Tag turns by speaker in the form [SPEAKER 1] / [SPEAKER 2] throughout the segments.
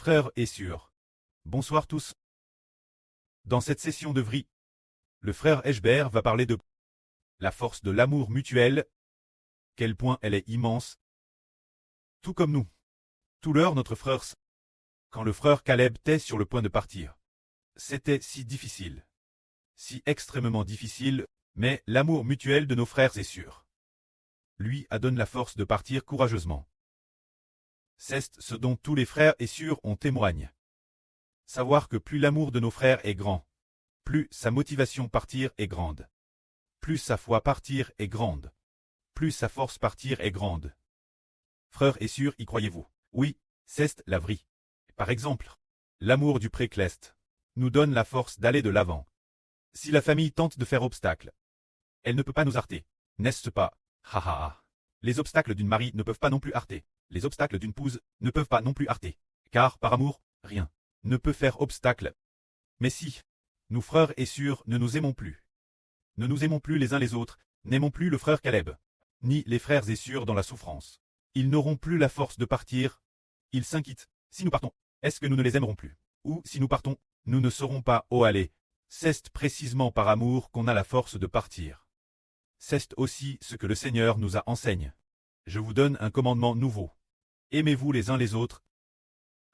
[SPEAKER 1] Frères et sœurs, bonsoir tous. Dans cette session de VRI, le frère Eshber va parler de la force de l'amour mutuel, quel point elle est immense. Tout comme nous. Tout l'heure notre frère, quand le frère Caleb était sur le point de partir. C'était si difficile. Si extrêmement difficile, mais l'amour mutuel de nos frères est sûr. Lui a donné la force de partir courageusement. C'est ce dont tous les frères et sœurs en témoignent. Savoir que plus l'amour de nos frères est grand, plus sa motivation partir est grande. Plus sa foi partir est grande. Plus sa force partir est grande. Frères et sœurs, y croyez-vous? Oui, c'est la vraie. Par exemple, l'amour du précleste nous donne la force d'aller de l'avant. Si la famille tente de faire obstacle, elle ne peut pas nous heurter, n'est-ce pas? Ha ha ha. Les obstacles d'une Marie ne peuvent pas non plus heurter. Les obstacles d'une Pouze ne peuvent pas non plus heurter. Car, par amour, rien ne peut faire obstacle. Mais si, nous frères et sœurs ne nous aimons plus. Ne nous aimons plus les uns les autres, n'aimons plus le frère Caleb, ni les frères et sœurs dans la souffrance. Ils n'auront plus la force de partir. Ils s'inquiètent. Si nous partons, est-ce que nous ne les aimerons plus? Ou si nous partons, nous ne saurons pas où aller. C'est précisément par amour qu'on a la force de partir. C'est aussi ce que le Seigneur nous a enseigne. Je vous donne un commandement nouveau. Aimez-vous les uns les autres.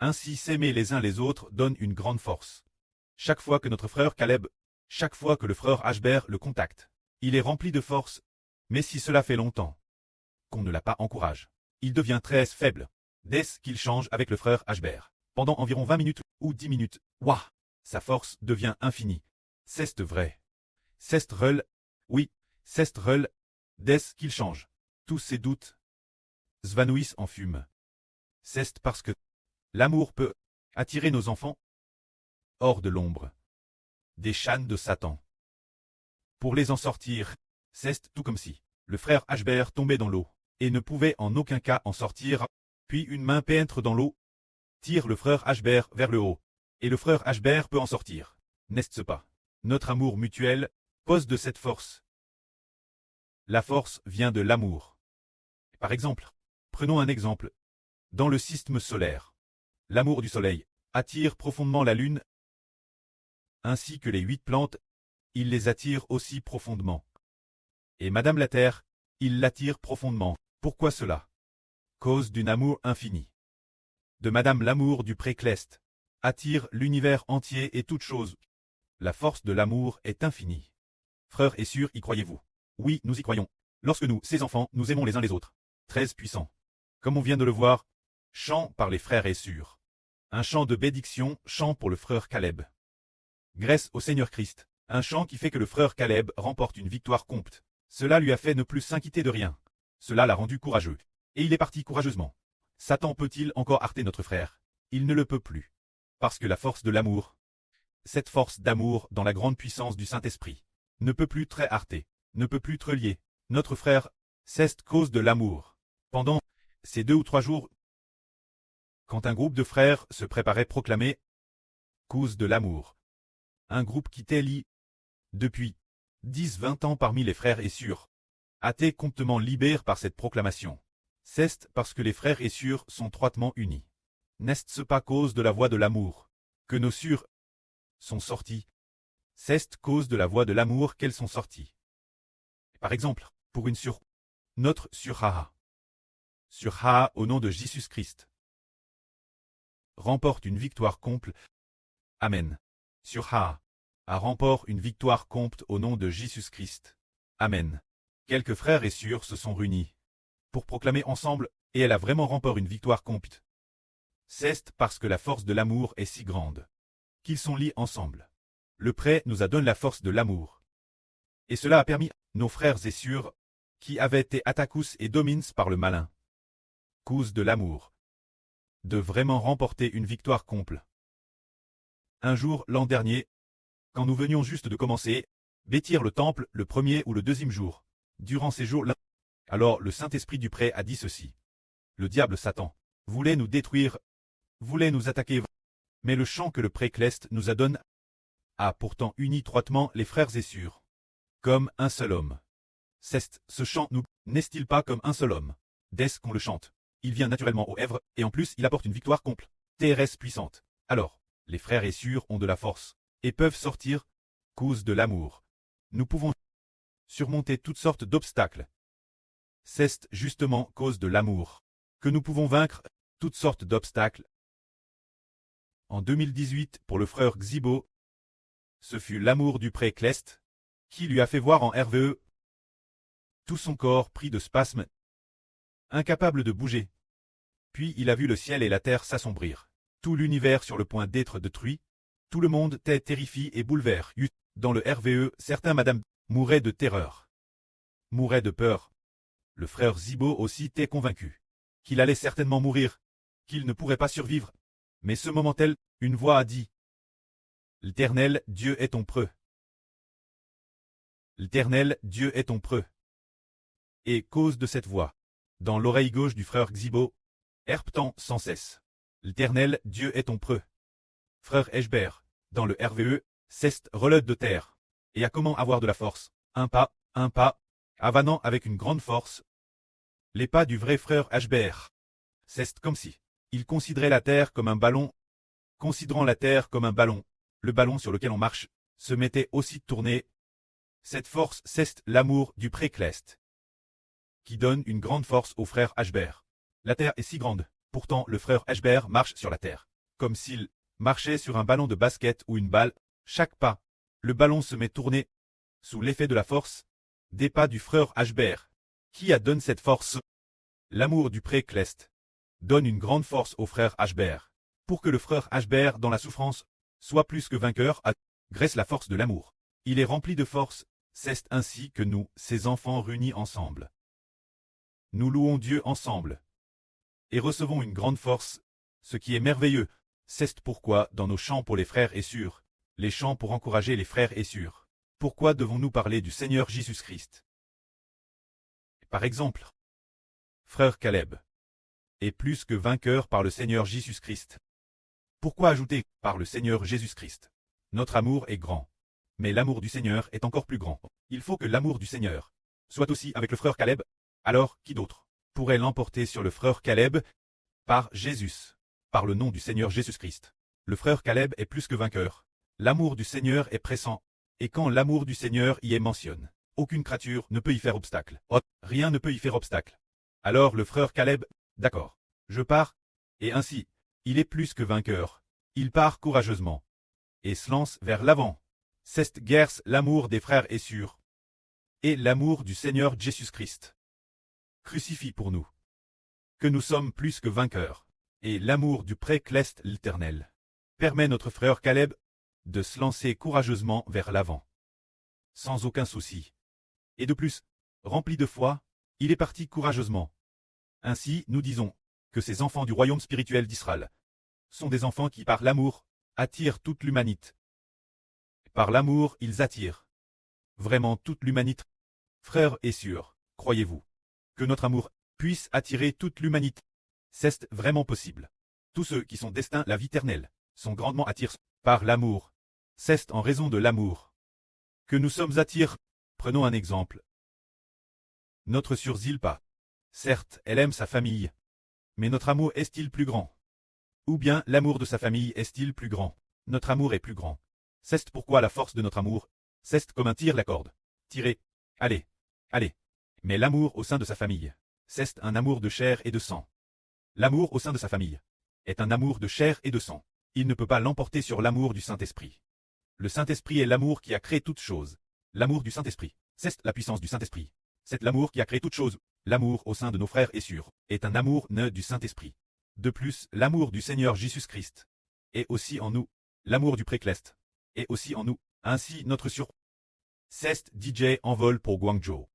[SPEAKER 1] Ainsi s'aimer les uns les autres donne une grande force. Chaque fois que notre frère Caleb, chaque fois que le frère Eshber le contacte, il est rempli de force. Mais si cela fait longtemps qu'on ne l'a pas encourage, il devient très faible. Dès qu'il change avec le frère Eshber, pendant environ 20 minutes ou 10 minutes, ouah, sa force devient infinie. C'est vrai. C'est réel. Oui, c'est réel. Dès qu'il change, tous ses doutes s'évanouissent en fume. C'est parce que l'amour peut attirer nos enfants hors de l'ombre des chaînes de Satan. Pour les en sortir, c'est tout comme si le frère Eshber tombait dans l'eau et ne pouvait en aucun cas en sortir, puis une main pénètre dans l'eau, tire le frère Eshber vers le haut, et le frère Eshber peut en sortir. N'est-ce pas? Notre amour mutuel pose de cette force. La force vient de l'amour. Par exemple, prenons un exemple. Dans le système solaire, l'amour du soleil attire profondément la lune, ainsi que les 8 plantes, il les attire aussi profondément. Et Madame la Terre, il l'attire profondément. Pourquoi cela? Cause d'un amour infini. De Madame l'amour du précleste attire l'univers entier et toutes choses. La force de l'amour est infinie. Frères et sœurs, y croyez-vous? Oui, nous y croyons. Lorsque nous, ces enfants, nous aimons les uns les autres. Très puissant. Comme on vient de le voir, chant par les frères et sœurs. Un chant de bénédiction, chant pour le frère Caleb. Grâce au Seigneur Christ, un chant qui fait que le frère Caleb remporte une victoire complète. Cela lui a fait ne plus s'inquiéter de rien. Cela l'a rendu courageux. Et il est parti courageusement. Satan peut-il encore heurter notre frère? Il ne le peut plus. Parce que la force de l'amour, cette force d'amour dans la grande puissance du Saint-Esprit, ne peut plus très heurter, ne peut plus te lier. Notre frère, c'est cause de l'amour. Pendant ces 2 ou 3 jours, quand un groupe de frères se préparait proclamer cause de l'amour, un groupe qui était lié depuis 10-20 ans parmi les frères et sœurs, a été complètement libéré par cette proclamation. C'est parce que les frères et sœurs sont étroitement unis. N'est-ce pas cause de la voix de l'amour que nos sœurs sont sorties? C'est cause de la voix de l'amour qu'elles sont sorties. Par exemple, pour une sœur, notre sœur Haha. Sœur Haha au nom de Jésus-Christ remporte une victoire complète. Amen. Sœur Haha a remporté une victoire complète au nom de Jésus-Christ. Amen. Quelques frères et sœurs se sont réunis pour proclamer ensemble, et elle a vraiment remporté une victoire complète. C'est parce que la force de l'amour est si grande qu'ils sont liés ensemble. Le prêt nous a donné la force de l'amour. Et cela a permis nos frères et sœurs, qui avaient été attaqués et dominés par le malin, cause de l'amour, de vraiment remporter une victoire complète. Un jour, l'an dernier, quand nous venions juste de commencer, bâtir le temple le premier ou le deuxième jour, durant ces jours-là, alors le Saint-Esprit du prêt a dit ceci. Le diable Satan voulait nous détruire, voulait nous attaquer, mais le chant que le précleste nous a donné a pourtant uni étroitement les frères et sœurs, comme un seul homme. Ce chant nous n'est-il pas comme un seul homme? Dès qu'on le chante, il vient naturellement aux lèvres, et en plus il apporte une victoire complète. TRS puissante. Alors, les frères et sœurs ont de la force, et peuvent sortir, cause de l'amour. Nous pouvons surmonter toutes sortes d'obstacles. C'est justement cause de l'amour que nous pouvons vaincre toutes sortes d'obstacles. En 2018, pour le frère Xibo, ce fut l'amour du pré-Clest qui lui a fait voir en RVE tout son corps pris de spasmes, incapable de bouger. Puis il a vu le ciel et la terre s'assombrir, tout l'univers sur le point d'être détruit, tout le monde était terrifié et bouleversé. Dans le RVE, certains madame mouraient de terreur, mouraient de peur. Le frère Xibo aussi était convaincu qu'il allait certainement mourir, qu'il ne pourrait pas survivre. Mais ce moment-là, une voix a dit: L'Éternel, Dieu est ton preux. L'Éternel, Dieu est ton preux. Et cause de cette voix, dans l'oreille gauche du frère Xibo, herpetant sans cesse: L'Éternel, Dieu est ton preux. Frère Eshbert, dans le RVE, c'est relève de terre. Et à comment avoir de la force, un pas, avanant avec une grande force. Les pas du vrai frère Eshbert. C'est comme si il considérait la terre comme un ballon. Considérant la terre comme un ballon, le ballon sur lequel on marche se mettait aussi de tourner. Cette force, c'est l'amour du pré-Clest, qui donne une grande force au frère Eshbert. La terre est si grande, pourtant le frère Eshbert marche sur la terre, comme s'il marchait sur un ballon de basket ou une balle. Chaque pas, le ballon se met tourner, sous l'effet de la force des pas du frère Eshbert. Qui a donné cette force? L'amour du pré-Clest donne une grande force au frère Eshbert, pour que le frère Eshbert, dans la souffrance, soit plus que vainqueur, graisse la force de l'amour. Il est rempli de force, c'est ainsi que nous, ses enfants réunis ensemble, nous louons Dieu ensemble, et recevons une grande force, ce qui est merveilleux. C'est pourquoi, dans nos chants pour les frères et sœurs, les chants pour encourager les frères et sœurs, pourquoi devons-nous parler du Seigneur Jésus-Christ? Par exemple, frère Caleb est plus que vainqueur par le Seigneur Jésus-Christ. Pourquoi ajouter par le Seigneur Jésus-Christ? Notre amour est grand, mais l'amour du Seigneur est encore plus grand. Il faut que l'amour du Seigneur soit aussi avec le frère Caleb. Alors, qui d'autre pourrait l'emporter sur le frère Caleb? Par Jésus, par le nom du Seigneur Jésus-Christ. Le frère Caleb est plus que vainqueur. L'amour du Seigneur est pressant, et quand l'amour du Seigneur y est mentionné, aucune créature ne peut y faire obstacle. Oh, rien ne peut y faire obstacle. Alors le frère Caleb, d'accord, je pars, et ainsi, il est plus que vainqueur. Il part courageusement, et se lance vers l'avant. C'est guerre l'amour des frères et sœurs, et l'amour du Seigneur Jésus-Christ, crucifié pour nous, que nous sommes plus que vainqueurs, et l'amour du pré-Clest l'Éternel permet notre frère Caleb de se lancer courageusement vers l'avant, sans aucun souci. Et de plus, rempli de foi, il est parti courageusement. Ainsi, nous disons que ces enfants du royaume spirituel d'Israël sont des enfants qui, par l'amour, attirent toute l'humanité. Par l'amour, ils attirent vraiment toute l'humanité. Frères et sœurs, croyez-vous que notre amour puisse attirer toute l'humanité? C'est vraiment possible. Tous ceux qui sont destinés à la vie éternelle sont grandement attirés par l'amour. C'est en raison de l'amour que nous sommes attirés. Prenons un exemple. Notre sœur Zilpa. Certes, elle aime sa famille. Mais notre amour est-il plus grand? Ou bien l'amour de sa famille est-il plus grand? Notre amour est plus grand. C'est pourquoi la force de notre amour, c'est comme un tir la corde. Tirez. Allez. Allez. Mais l'amour au sein de sa famille, c'est un amour de chair et de sang. L'amour au sein de sa famille est un amour de chair et de sang. Il ne peut pas l'emporter sur l'amour du Saint-Esprit. Le Saint-Esprit est l'amour qui a créé toutes choses. L'amour du Saint-Esprit, c'est la puissance du Saint-Esprit. C'est l'amour qui a créé toutes choses. L'amour au sein de nos frères et sœurs est un amour né du Saint-Esprit. De plus, l'amour du Seigneur Jésus-Christ est aussi en nous. L'amour du pré-Clest est aussi en nous. Ainsi, notre sœur c'est DJ en vol pour Guangzhou.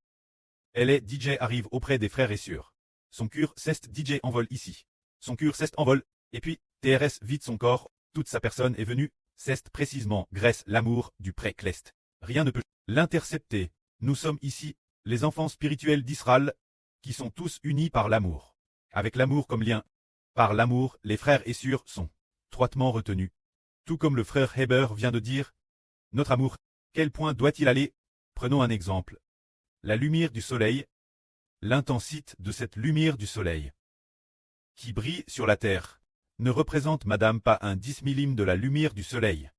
[SPEAKER 1] Elle est DJ arrive auprès des frères et sœurs. Son cœur c'est DJ en vol ici. Son cœur c'est en vol, et puis, TRS vide son corps, toute sa personne est venue, c'est précisément grâce l'amour du pré-Clest. Rien ne peut l'intercepter. Nous sommes ici, les enfants spirituels d'Israël, qui sont tous unis par l'amour. Avec l'amour comme lien. Par l'amour, les frères et sœurs sont étroitement retenus. Tout comme le frère Heber vient de dire, notre amour, quel point doit-il aller? Prenons un exemple. La lumière du soleil, l'intensité de cette lumière du soleil, qui brille sur la terre, ne représente madame pas un 10 millime de la lumière du soleil.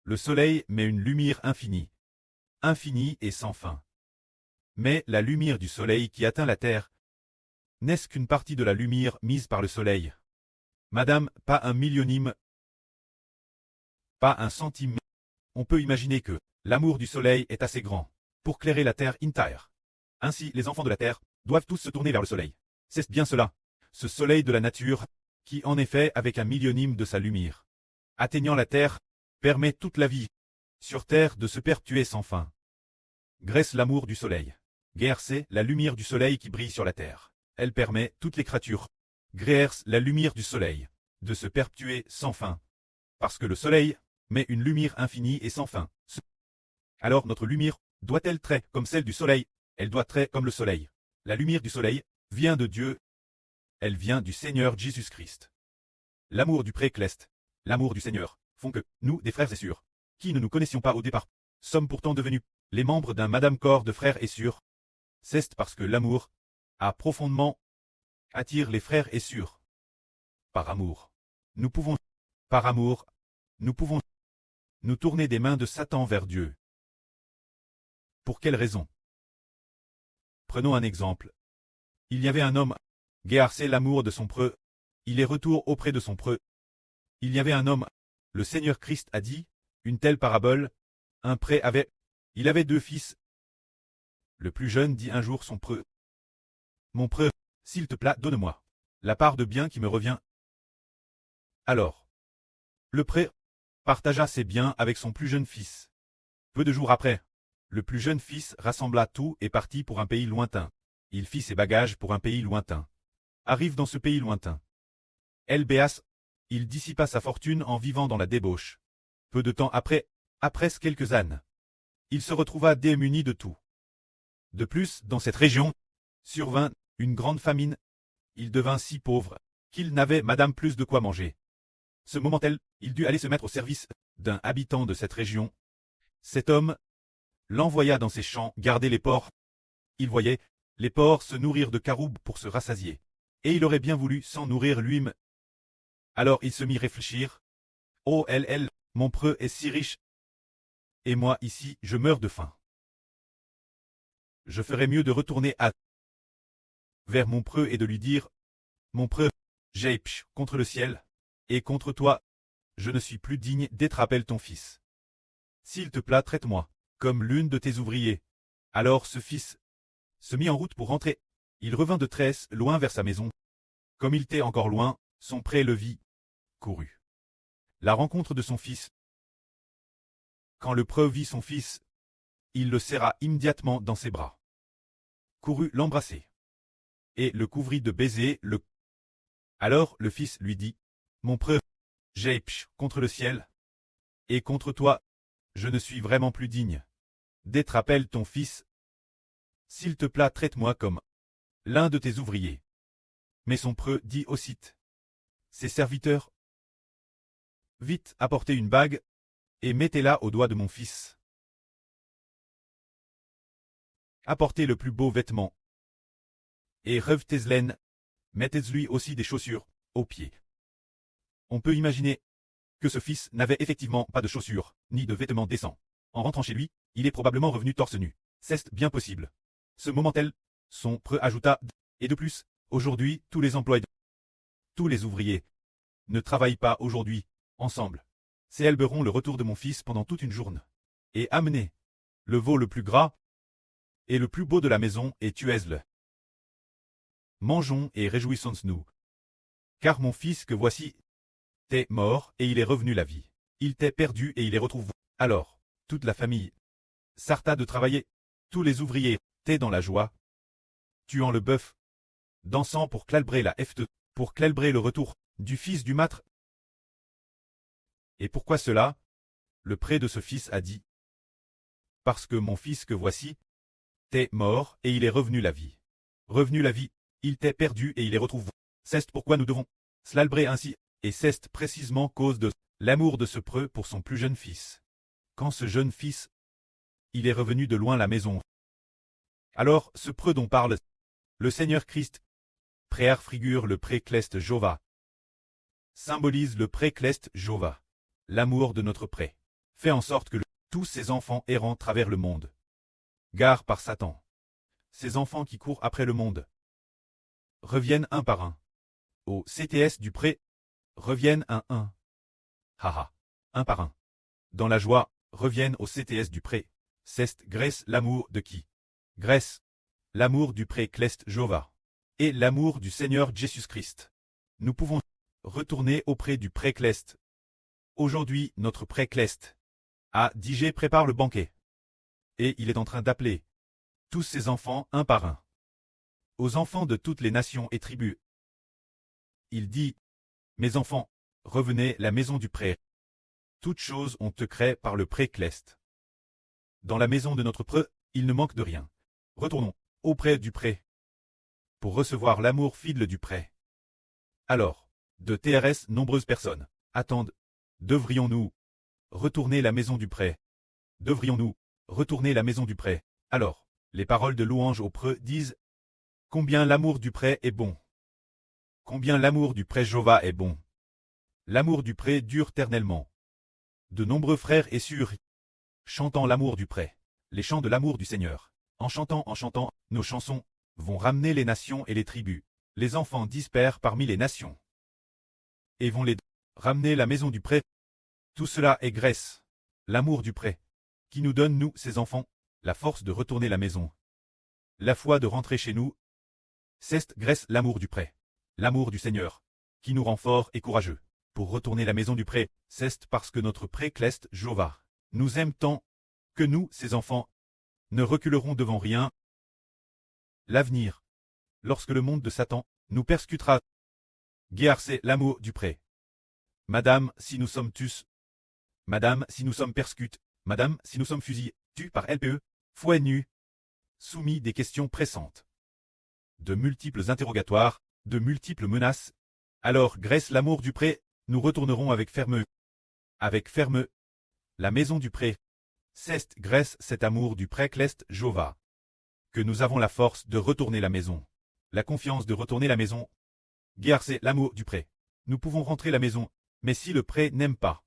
[SPEAKER 1] Le soleil met une lumière infinie. Infinie et sans fin. Mais la lumière du soleil qui atteint la terre n'est-ce qu'une partie de la lumière mise par le soleil. Madame, pas un millionième, pas un centime. On peut imaginer que l'amour du soleil est assez grand pour clairer la terre entière. Ainsi, les enfants de la terre doivent tous se tourner vers le soleil. C'est bien cela, ce soleil de la nature, qui en effet, avec un millionième de sa lumière, atteignant la terre, permet toute la vie sur terre de se perpétuer sans fin. Grâce l'amour du soleil. Guerre c'est la lumière du soleil qui brille sur la terre. Elle permet toutes les créatures, grâce la lumière du soleil, de se perpétuer sans fin. Parce que le soleil met une lumière infinie et sans fin. Alors notre lumière doit-elle être comme celle du soleil? Elle doit être comme le soleil. La lumière du soleil vient de Dieu. Elle vient du Seigneur Jésus-Christ. L'amour du précleste, l'amour du Seigneur, font que, nous, des frères et sœurs, qui ne nous connaissions pas au départ, sommes pourtant devenus les membres d'un Madame Corps de frères et sœurs. C'est parce que l'amour a profondément attire les frères et sœurs. Par amour, nous pouvons nous tourner des mains de Satan vers Dieu. Pour quelle raison? Prenons un exemple. Il y avait un homme, guerçait l'amour de son preux, il est retour auprès de son preux. Il y avait un homme, le Seigneur Christ a dit, une telle parabole, un prêtre il avait 2 fils. Le plus jeune dit un jour son preux. Mon preux, s'il te plaît, donne-moi la part de bien qui me revient. Alors, le prêtre partagea ses biens avec son plus jeune fils. Peu de jours après, le plus jeune fils rassembla tout et partit pour un pays lointain. Il fit ses bagages pour un pays lointain. Arrive dans ce pays lointain. Elbéas, il dissipa sa fortune en vivant dans la débauche. Peu de temps après quelques années, il se retrouva démuni de tout. De plus, dans cette région, survint une grande famine. Il devint si pauvre qu'il n'avait madame plus de quoi manger. Ce moment-là, il dut aller se mettre au service d'un habitant de cette région. Cet homme l'envoya dans ses champs garder les porcs. Il voyait les porcs se nourrir de caroubes pour se rassasier. Et il aurait bien voulu s'en nourrir lui-même. Alors il se mit réfléchir. Oh mon preux est si riche. Et moi ici, je meurs de faim. Je ferais mieux de retourner vers mon preux et de lui dire, mon preux, j'ai contre le ciel, et contre toi, je ne suis plus digne d'être appelé ton fils. S'il te plaît, traite-moi comme l'une de tes ouvriers. Alors ce fils se mit en route pour rentrer. Il revint de tresse loin vers sa maison. Comme il était encore loin, son prêtre le vit, courut. La rencontre de son fils. Quand le preux vit son fils, il le serra immédiatement dans ses bras. Courut l'embrasser. Et le couvrit de baisers. Alors le fils lui dit, mon preux, j'ai contre le ciel. Et contre toi, je ne suis vraiment plus digne d'être appelé ton fils. S'il te plaît, traite-moi comme l'un de tes ouvriers. Mais son preux dit aussitôt. Ses serviteurs, vite apportez une bague, et mettez-la au doigt de mon fils. Apportez le plus beau vêtement. Et revêtez-le, mettez-lui aussi des chaussures aux pieds. On peut imaginer que ce fils n'avait effectivement pas de chaussures, ni de vêtements décents. En rentrant chez lui, il est probablement revenu torse nu. C'est bien possible. Ce moment-là, son preux ajouta, et de plus, aujourd'hui, tous les employés, tous les ouvriers, ne travaillent pas aujourd'hui, ensemble. Célébreront le retour de mon fils pendant toute une journée. Et amenez le veau le plus gras et le plus beau de la maison et tuez-le. Mangeons et réjouissons-nous. Car mon fils que voici t'est mort et il est revenu la vie. Il t'est perdu et il est retrouvé. Alors, toute la famille s'arrêta de travailler. Tous les ouvriers étaient dans la joie, tuant le bœuf, dansant pour célébrer la fête, pour célébrer le retour du fils du maître. Et pourquoi cela? Le prêtre de ce fils a dit. Parce que mon fils que voici t'est mort et il est revenu la vie. Revenu la vie, il t'est perdu et il est retrouvé. C'est pourquoi nous devons célébrer ainsi, et c'est précisément cause de l'amour de ce preux pour son plus jeune fils. Quand ce jeune fils, il est revenu de loin la maison. Alors, ce preux dont parle le Seigneur Christ, prêtre figure le précleste Jova. symbolise le pré cleste Jova, l'amour de notre pré. Fait en sorte que tous ces enfants errant travers le monde, garés par Satan, ces enfants qui courent après le monde, reviennent un par un. Au CTS du pré, reviennent un. Haha, un par un. Dans la joie, reviennent au CTS du pré. Cest Grèce l'amour de qui? Grèce, l'amour du pré cleste Jova, et l'amour du Seigneur Jésus-Christ. Nous pouvons retourner auprès du pré cleste. Aujourd'hui, notre pré cleste a DJ prépare le banquet. Et il est en train d'appeler tous ses enfants un par un. Aux enfants de toutes les nations et tribus. Il dit, mes enfants, revenez la maison du pré. Toutes choses ont te créé par le pré cleste. Dans la maison de notre pré, il ne manque de rien. Retournons auprès du pré pour recevoir l'amour fidèle du pré. Alors, de TRS nombreuses personnes attendent. Devrions-nous retourner la maison du pré? Devrions-nous retourner la maison du pré? Alors, les paroles de louange au pré disent combien l'amour du pré est bon. Combien l'amour du pré Jova est bon. L'amour du pré dure éternellement. De nombreux frères et sœurs chantant l'amour du pré, les chants de l'amour du Seigneur. En chantant, nos chansons vont ramener les nations et les tribus, les enfants dispersés parmi les nations. Et vont les ramener la maison du pré. Tout cela est grâce, l'amour du pré, qui nous donne, nous, ses enfants, la force de retourner la maison. La foi de rentrer chez nous. C'est grâce l'amour du pré, l'amour du Seigneur, qui nous rend forts et courageux. Pour retourner la maison du pré, c'est parce que notre pré cleste Jova nous aime tant que nous, ses enfants, ne reculerons devant rien. L'avenir, lorsque le monde de Satan nous persécutera, guerre c'est l'amour du pré. Madame, si nous sommes tous, madame, si nous sommes persécutés, madame, si nous sommes fusillés, tués par LPE, fouet nu, soumis des questions pressantes, de multiples interrogatoires, de multiples menaces, alors, grâce l'amour du pré, nous retournerons avec ferme, la maison du pré. C'est grâce cet amour du pré cleste Jova que nous avons la force de retourner la maison, la confiance de retourner la maison. Guerre c'est l'amour du pré. Nous pouvons rentrer la maison, mais si le pré n'aime pas,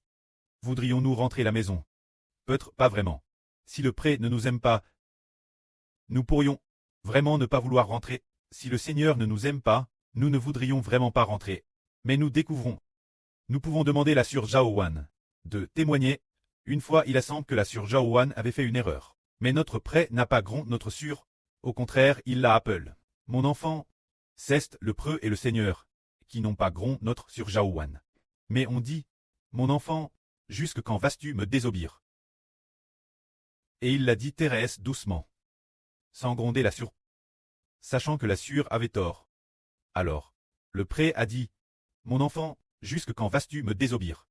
[SPEAKER 1] voudrions-nous rentrer la maison? Peut-être pas vraiment. Si le pré ne nous aime pas, nous pourrions vraiment ne pas vouloir rentrer. Si le Seigneur ne nous aime pas, nous ne voudrions vraiment pas rentrer. Mais nous découvrons. Nous pouvons demander la sœur Jaowan de témoigner. Une fois il semble que la sœur Jaowan avait fait une erreur. Mais notre pré n'a pas grand notre sœur. Au contraire, il la appelle. Mon enfant, c'est le pré et le Seigneur, qui n'ont pas grand notre sœur Jaowan. Mais on dit, mon enfant, jusque quand vas-tu me désobéir? Et il l'a dit Thérèse doucement, sans gronder la sœur, sachant que la sœur avait tort. Alors, le pré a dit, mon enfant, jusque quand vas-tu me désobéir?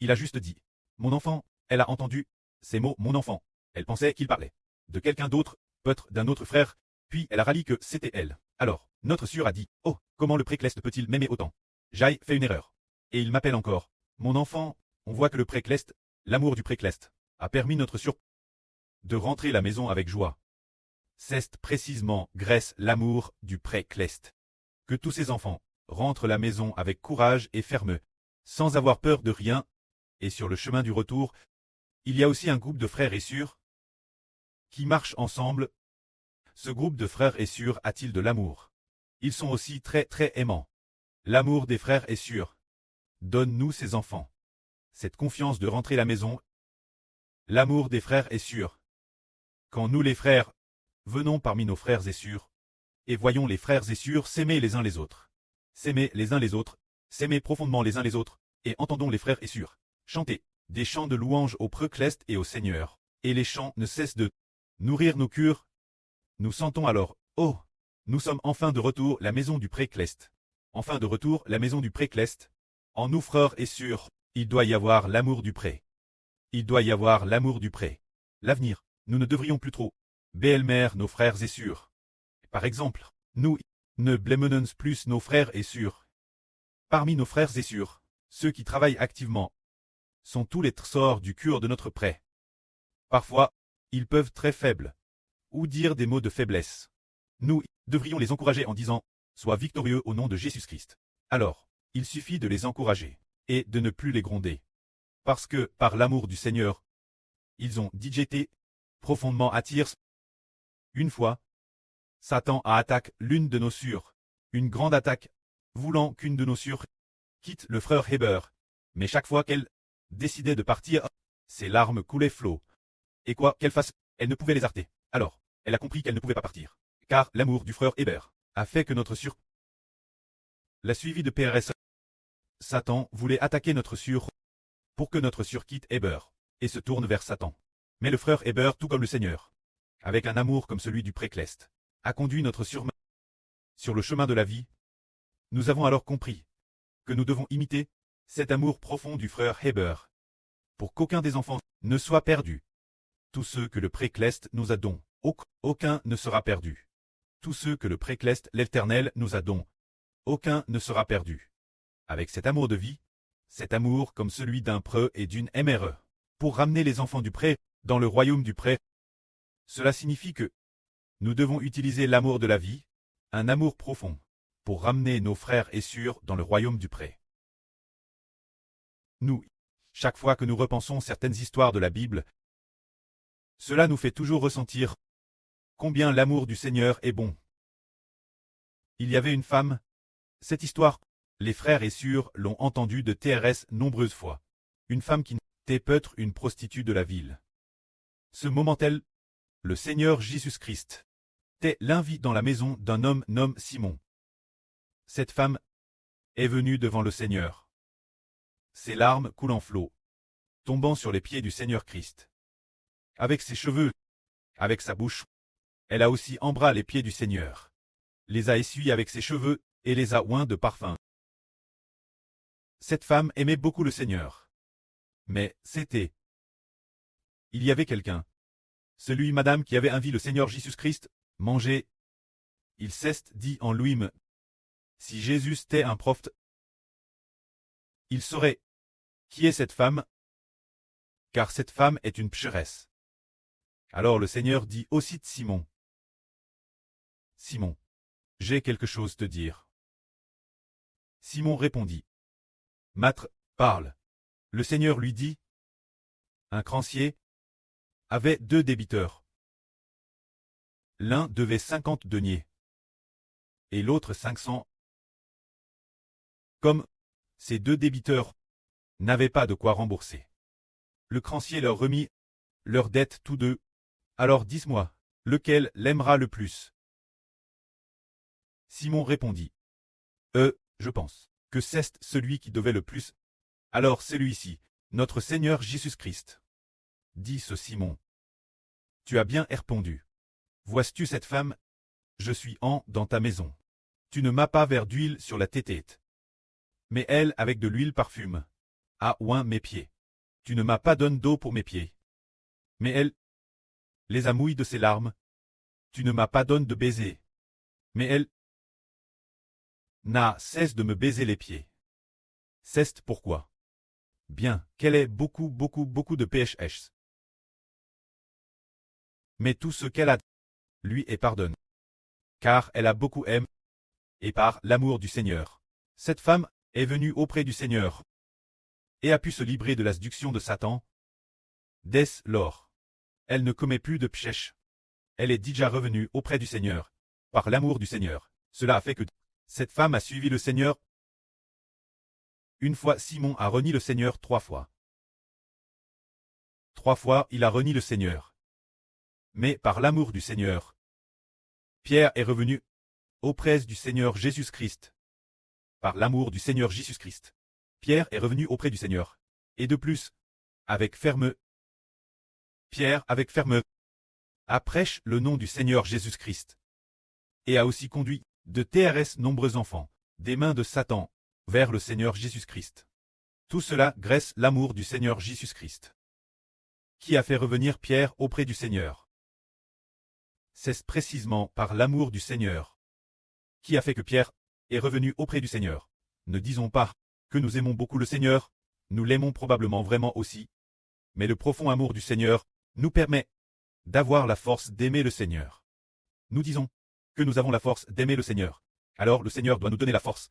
[SPEAKER 1] Il a juste dit, mon enfant, elle a entendu ces mots, mon enfant. Elle pensait qu'il parlait de quelqu'un d'autre, peut-être d'un autre frère, puis elle a rallié que c'était elle. Alors, notre sœur a dit, oh, comment le pré cleste peut-il m'aimer autant? J'ai fait une erreur. Et il m'appelle encore. Mon enfant, on voit que le pré cleste, l'amour du pré cleste, a permis notre sœur de rentrer la maison avec joie. C'est précisément grâce l'amour du pré cleste que tous ces enfants rentrent la maison avec courage et ferme, sans avoir peur de rien. Et sur le chemin du retour, il y a aussi un groupe de frères et sœurs qui marchent ensemble. Ce groupe de frères et sœurs a-t-il de l'amour? Ils sont aussi très aimants. L'amour des frères et sœurs. Donne-nous ces enfants cette confiance de rentrer la maison. L'amour des frères et sœurs. Quand nous les frères, venons parmi nos frères et sœurs, et voyons les frères et sœurs s'aimer les uns les autres. S'aimer les uns les autres, s'aimer profondément les uns les autres, et entendons les frères et sœurs chanter des chants de louange au pré cleste et au Seigneur, et les chants ne cessent de nourrir nos cœurs. Nous sentons alors, oh, nous sommes enfin de retour la maison du pré cleste. Enfin de retour la maison du pré cleste. En nous frères et sœurs, il doit y avoir l'amour du pré. Il doit y avoir l'amour du pré. L'avenir, nous ne devrions plus trop blâmer nos frères et sœurs. Par exemple, nous ne blâmons plus nos frères et sœurs. Parmi nos frères et sœurs, ceux qui travaillent activement sont tous les trésors du cœur de notre pré. Parfois, ils peuvent très faibles, ou dire des mots de faiblesse. Nous devrions les encourager en disant, sois victorieux au nom de Jésus-Christ. Alors, Il suffit de les encourager et de ne plus les gronder. Parce que, par l'amour du Seigneur, ils ont digité profondément à Tyr. Une fois, Satan a attaqué l'une de nos sœurs, une grande attaque, voulant qu'une de nos sœurs quitte le frère Heber. Mais chaque fois qu'elle décidait de partir, ses larmes coulaient flot. Et quoi qu'elle fasse, elle ne pouvait les arrêter. Alors, elle a compris qu'elle ne pouvait pas partir. Car l'amour du frère Heber a fait que notre sœur l'a suivi de PRS. Satan voulait attaquer notre sœur pour que notre sœur quitte Heber et se tourne vers Satan. Mais le frère Heber, tout comme le Seigneur, avec un amour comme celui du précleste, a conduit notre sœur sur le chemin de la vie. Nous avons alors compris que nous devons imiter cet amour profond du frère Heber pour qu'aucun des enfants ne soit perdu. Tous ceux que le précleste nous a donnés, aucun ne sera perdu. Tous ceux que le précleste l'Éternel nous a donnés, aucun ne sera perdu. Avec cet amour de vie, cet amour comme celui d'un preux et d'une MRE, pour ramener les enfants du pré dans le royaume du pré. Cela signifie que nous devons utiliser l'amour de la vie, un amour profond, pour ramener nos frères et sœurs dans le royaume du pré. Nous, chaque fois que nous repensons certaines histoires de la Bible, cela nous fait toujours ressentir combien l'amour du Seigneur est bon. Il y avait une femme. Cette histoire, les frères et sœurs l'ont entendue de TRS nombreuses fois. Une femme qui était peut-être une prostituée de la ville. Ce moment-elle, le Seigneur Jésus-Christ était l'invite dans la maison d'un homme nommé Simon. Cette femme est venue devant le Seigneur. Ses larmes coulent en flots, tombant sur les pieds du Seigneur Christ. Avec ses cheveux, avec sa bouche, elle a aussi embrassé les pieds du Seigneur, les a essuyés avec ses cheveux et les a oints de parfum. Cette femme aimait beaucoup le Seigneur. Mais il y avait quelqu'un, celui madame qui avait invité le Seigneur Jésus-Christ, manger. Il s'est dit en lui-même, si Jésus était un prophète, il saurait qui est cette femme, car cette femme est une pécheresse. Alors le Seigneur dit aussi de Simon, Simon, j'ai quelque chose à te dire. Simon répondit, Maître, parle. Le Seigneur lui dit, un créancier avait 2 débiteurs. L'un devait 50 deniers et l'autre 500. Comme ces 2 débiteurs n'avaient pas de quoi rembourser, le créancier leur remit leur dette tous deux. Alors dis-moi, lequel l'aimera le plus? Simon répondit, je pense que c'est celui qui devait le plus. Alors celui-ci, notre Seigneur Jésus-Christ. Dit ce Simon. Tu as bien répondu. Vois-tu cette femme? Je suis dans ta maison. Tu ne m'as pas vers d'huile sur la tête. Mais elle, avec de l'huile parfume, a oint mes pieds. Tu ne m'as pas donné d'eau pour mes pieds. Mais elle les a mouillés de ses larmes. Tu ne m'as pas donné de baiser. Mais elle n'a cesse de me baiser les pieds. C'est pourquoi. Bien qu'elle ait beaucoup de péchés. Mais tout ce qu'elle a, lui est pardonné. Car elle a beaucoup aimé, et par l'amour du Seigneur, cette femme est venue auprès du Seigneur, et a pu se libérer de la séduction de Satan. Dès lors, elle ne commet plus de péché. Elle est déjà revenue auprès du Seigneur, par l'amour du Seigneur. Cela a fait que cette femme a suivi le Seigneur. Une fois Simon a renié le Seigneur 3 fois. 3 fois il a renié le Seigneur. Mais par l'amour du Seigneur, Pierre est revenu auprès du Seigneur Jésus-Christ. Par l'amour du Seigneur Jésus-Christ, Pierre est revenu auprès du Seigneur. Et de plus, avec ferme, Pierre avec ferme a prêché le nom du Seigneur Jésus-Christ. Et a aussi conduit de TRS nombreux enfants, des mains de Satan, vers le Seigneur Jésus-Christ. Tout cela grâce l'amour du Seigneur Jésus-Christ. Qui a fait revenir Pierre auprès du Seigneur? C'est précisément par l'amour du Seigneur. Qui a fait que Pierre est revenu auprès du Seigneur? Ne disons pas que nous aimons beaucoup le Seigneur, nous l'aimons probablement vraiment aussi. Mais le profond amour du Seigneur nous permet d'avoir la force d'aimer le Seigneur. Nous disons que nous avons la force d'aimer le Seigneur. Alors le Seigneur doit nous donner la force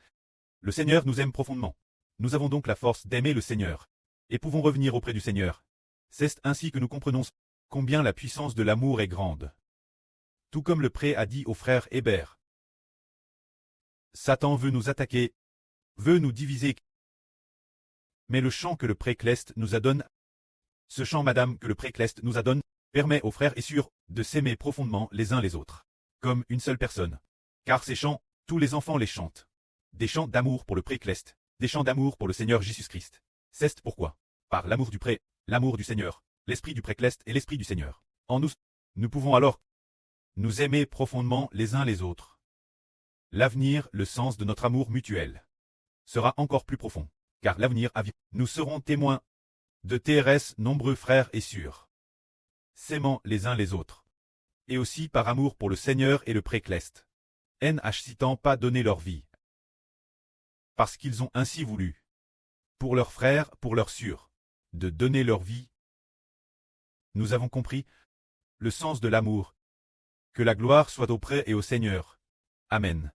[SPEAKER 1] Le Seigneur nous aime profondément. Nous avons donc la force d'aimer le Seigneur, et pouvons revenir auprès du Seigneur. C'est ainsi que nous comprenons combien la puissance de l'amour est grande. Tout comme le pré a dit au frère Hébert. Satan veut nous attaquer, veut nous diviser. Mais le chant que le précleste nous adonne, ce chant madame que le précleste nous adonne, permet aux frères et sœurs de s'aimer profondément les uns les autres, comme une seule personne. Car ces chants, tous les enfants les chantent. Des chants d'amour pour le précleste, des chants d'amour pour le Seigneur Jésus-Christ. C'est pourquoi, par l'amour du pré, l'amour du Seigneur, l'esprit du précleste et l'esprit du Seigneur, en nous, nous pouvons alors nous aimer profondément les uns les autres. L'avenir, le sens de notre amour mutuel, sera encore plus profond, car l'avenir a vu. Nous serons témoins de TRS nombreux frères et sœurs, s'aimant les uns les autres, et aussi par amour pour le Seigneur et le précleste, n'hésitant pas donner leur vie, parce qu'ils ont ainsi voulu, pour leurs frères, pour leurs sœurs, de donner leur vie. Nous avons compris le sens de l'amour. Que la gloire soit au pré et au Seigneur. Amen.